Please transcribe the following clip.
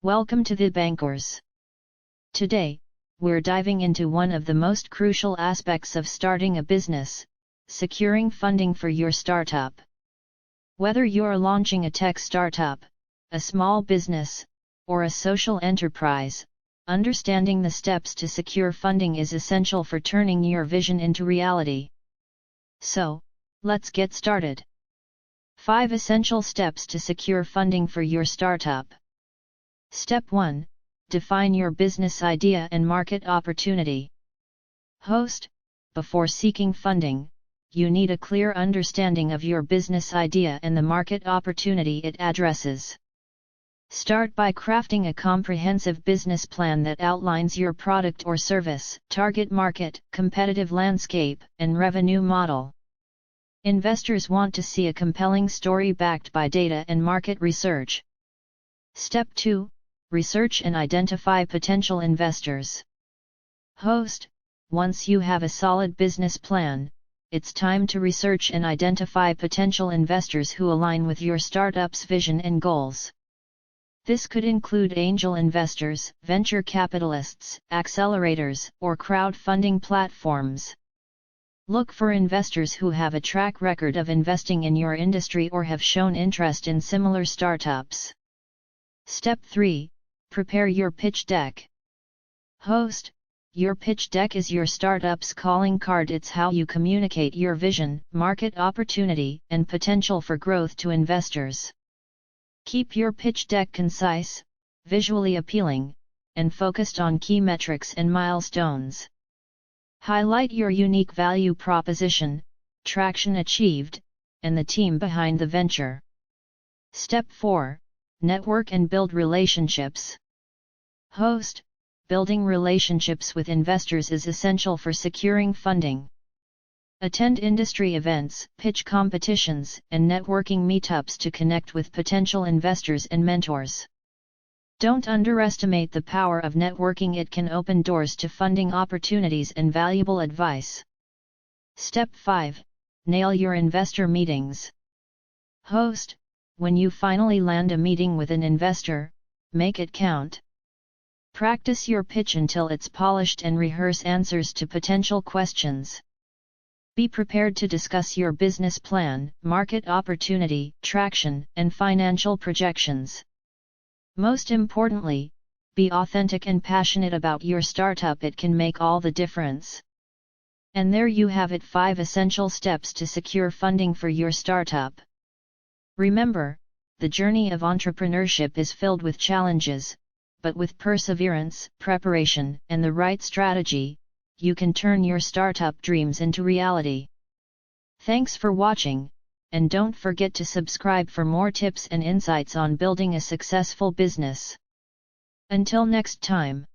Welcome to the Bankers. Today, we're diving into one of the most crucial aspects of starting a business, securing funding for your startup. Whether you're launching a tech startup, a small business, or a social enterprise, understanding the steps to secure funding is essential for turning your vision into reality. So, let's get started. 5 essential steps to secure funding for your startup. Step 1. Define your business idea and market opportunity. Before seeking funding, you need a clear understanding of your business idea and the market opportunity it addresses. Start by crafting a comprehensive business plan that outlines your product or service, target market, competitive landscape, and revenue model. Investors want to see a compelling story backed by data and market research. Step 2. Research and identify potential investors. Once you have a solid business plan, it's time to research and identify potential investors who align with your startup's vision and goals. This could include angel investors, venture capitalists, accelerators, or crowdfunding platforms. Look for investors who have a track record of investing in your industry or have shown interest in similar startups. Step 3. Prepare your pitch deck. Your pitch deck is your startup's calling card. It's how you communicate your vision, market opportunity, and potential for growth to investors. Keep your pitch deck concise, visually appealing, and focused on key metrics and milestones. Highlight your unique value proposition, traction achieved, and the team behind the venture. Step 4. Network and build relationships. Building relationships with investors is essential for securing funding. Attend industry events, pitch competitions, and networking meetups to connect with potential investors and mentors. Don't underestimate the power of networking. It can open doors to funding opportunities and valuable advice. Step 5. Nail your investor meetings. When you finally land a meeting with an investor, make it count. Practice your pitch until it's polished and rehearse answers to potential questions. Be prepared to discuss your business plan, market opportunity, traction, and financial projections. Most importantly, be authentic and passionate about your startup. It can make all the difference. And there you have it, 5 essential steps to secure funding for your startup. Remember, the journey of entrepreneurship is filled with challenges, but with perseverance, preparation, and the right strategy, you can turn your startup dreams into reality. Thanks for watching, and don't forget to subscribe for more tips and insights on building a successful business. Until next time.